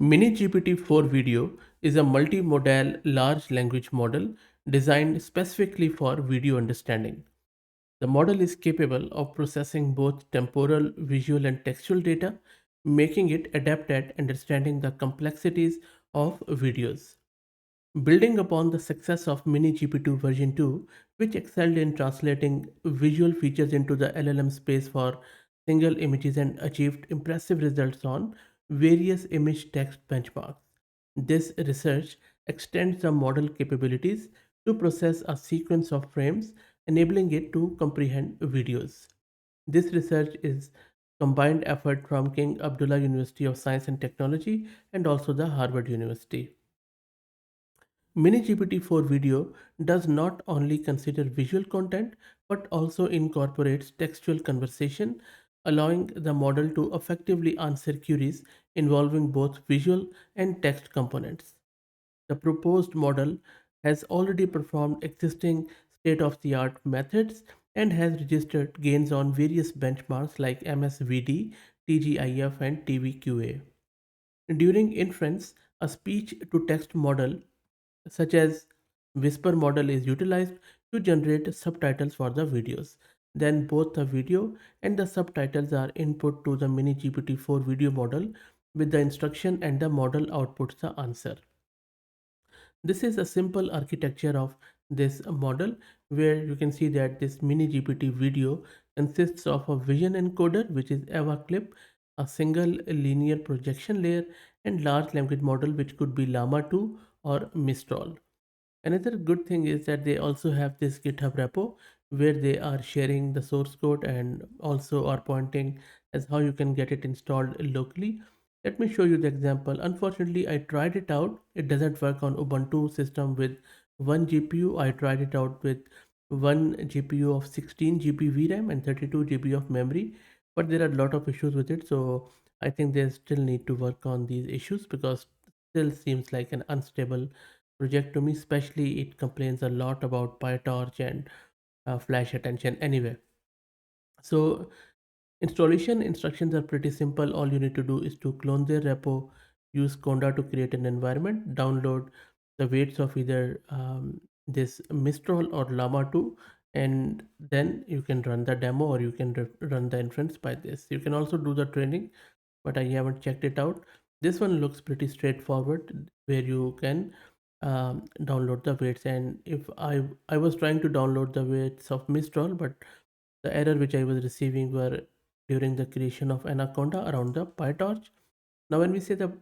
MiniGPT4-Video is a multimodal large language model designed specifically for video understanding. The model is capable of processing both temporal, visual, and textual data, making it adept at understanding the complexities of videos. Building upon the success of MiniGPT version 2, which excelled in translating visual features into the LLM space for single images and achieved impressive results on various image text benchmarks. This research extends the model capabilities to process a sequence of frames, enabling it to comprehend videos. This research is combined effort from King Abdullah University of Science and Technology and also the Harvard University. MiniGPT4-Video does not only consider visual content but also incorporates textual conversation, allowing the model to effectively answer queries involving both visual and text components. The proposed model has already performed existing state of the art methods and has registered gains on various benchmarks like MSVD, TGIF, and TVQA. During inference, a speech to text model such as Whisper model is utilized to generate subtitles for the videos. Then both the video and the subtitles are input to the MiniGPT4 video model with the instruction, and the model outputs the answer. This is a simple architecture of this model, where you can see that this MiniGPT video consists of a vision encoder, which is Eva clip, a single linear projection layer, and large language model, which could be Llama 2 or Mistral. Another good thing is that they also have this GitHub repo where they are sharing the source code and also are pointing as how you can get it installed locally. Let me show you the example. Unfortunately, I tried it out. It doesn't work on Ubuntu system with one GPU. I tried it out with one GPU of 16 GB VRAM and 32 GB of memory, but there are a lot of issues with it. So I think they still need to work on these issues because still seems like an unstable project to me. Especially it complains a lot about PyTorch and flash attention. Anyway, so installation instructions are pretty simple. All you need to do is to clone their repo, use Conda to create an environment, download the weights of either this Mistral or Llama 2, and then you can run the demo, or you can run the inference by this. You can also do the training, but I haven't checked it out. This one looks pretty straightforward, where you can download the weights. And if I was trying to download the weights of Mistral, but the error which I was receiving were during the creation of Anaconda around the PyTorch. Now, when we say the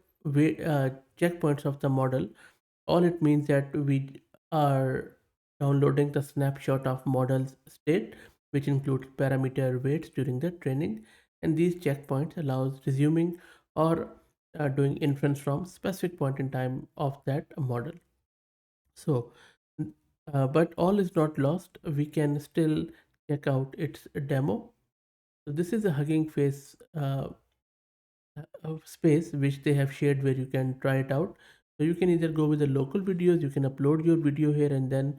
checkpoints of the model, all it means that we are downloading the snapshot of model's state, which includes parameter weights during the training, and these checkpoints allows resuming or doing inference from specific point in time of that model. So, but all is not lost. We can still check out its demo. So this is a Hugging Face space which they have shared where you can try it out. So you can either go with the local videos, you can upload your video here and then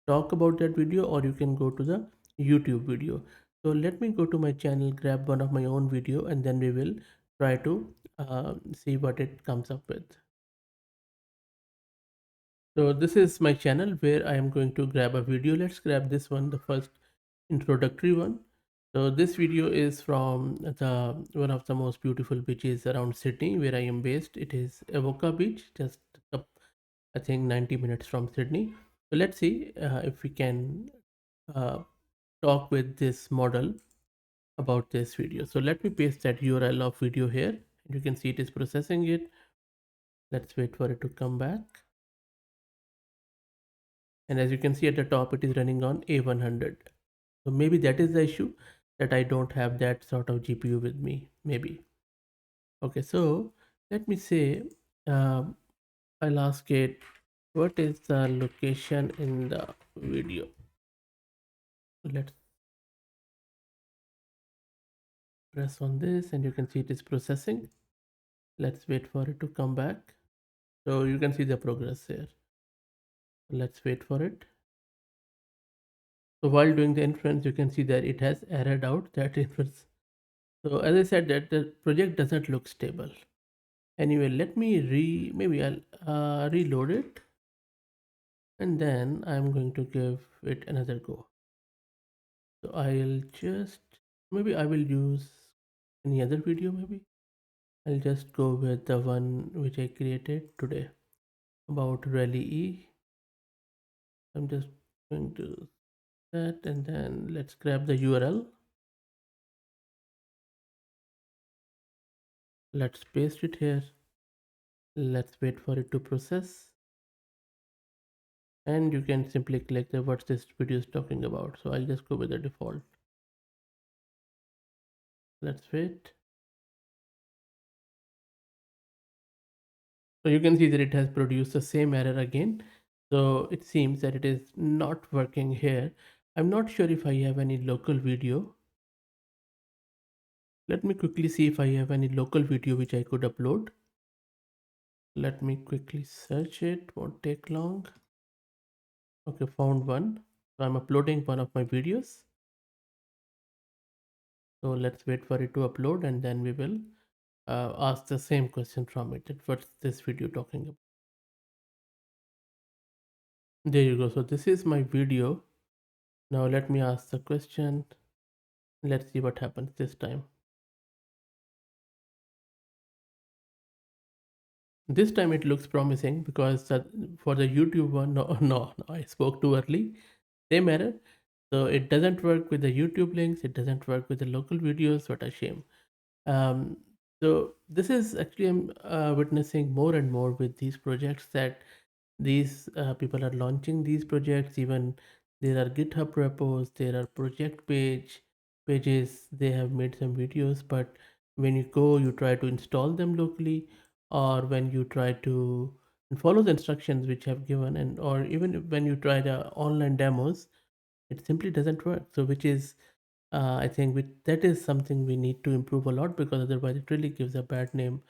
talk about that video, or you can go to the YouTube video. So let me go to my channel, grab one of my own video, and then we will try to see what it comes up with. So this is my channel where I am going to grab a video. Let's grab this one, the first introductory one. So this video is from the one of the most beautiful beaches around Sydney, where I am based. It is Avoca Beach, just I think 90 minutes from Sydney. So let's see if we can uh, talk with this model about this video. So let me paste that URL of video here. You can see it is processing it. Let's wait for it to come back. And as you can see at the top, it is running on A100. So maybe that is the issue, that I don't have that sort of GPU with me, maybe. Okay, so let me say, I'll ask it, what is the location in the video? Let's press on this and you can see it is processing. Let's wait for it to come back. So you can see the progress here. Let's wait for it. So while doing the inference, you can see that it has errored out that inference. So as I said, that the project doesn't look stable. Anyway, let me maybe I'll reload it, and then I'm going to give it another go. So I'll just, maybe I will use any other video. Maybe I'll just go with the one which I created today about Rally E. I'm just going to that, and then let's grab the URL. Let's paste it here. Let's wait for it to process, and you can simply click the what this video is talking about. So I'll just go with the default. Let's wait. So you can see that it has produced the same error again. So it seems that it is not working here. I'm not sure if I have any local video. Let me quickly see if I have any local video which I could upload. Let me quickly search it, won't take long. Okay, found one. So I'm uploading one of my videos. So let's wait for it to upload, and then we will ask the same question from it. That what's this video talking about? There you go. So this is my video. Now let me ask the question. Let's see what happens this time. This time it looks promising because for the YouTube one, no, I spoke too early. Same error. So it doesn't work with the YouTube links. It doesn't work with the local videos. What a shame. Um, so this is actually I'm witnessing more and more with these projects that these people are launching these projects. Even there are GitHub repos, there are project pages. They have made some videos, but when you go, you try to install them locally, or when you try to follow the instructions which have given, and or even when you try the online demos, it simply doesn't work. So which is I think that is something we need to improve a lot, because otherwise it really gives a bad name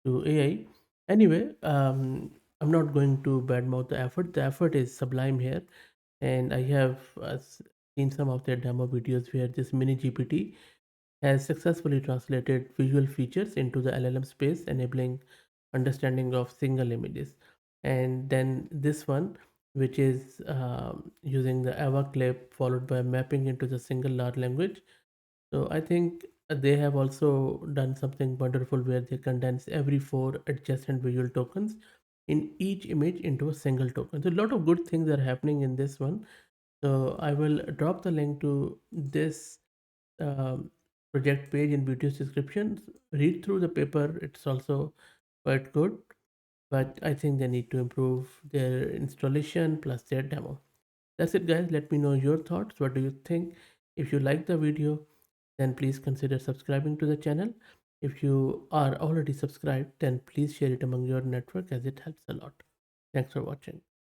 to AI. Anyway, I'm not going to badmouth the effort. The effort is sublime here, and I have seen some of their demo videos where this mini GPT has successfully translated visual features into the LLM space, enabling understanding of single images. And then this one, which is using the AVA clip followed by mapping into the single large language. So I think they have also done something wonderful where they condense every four adjacent visual tokens in each image into a single token. So a lot of good things are happening in this one. So I will drop the link to this um, project page in video's description. Read through the paper; it's also quite good. But I think they need to improve their installation plus their demo. That's it, guys. Let me know your thoughts. What do you think? If you like the video, then please consider subscribing to the channel. If you are already subscribed, then please share it among your network as it helps a lot. Thanks for watching.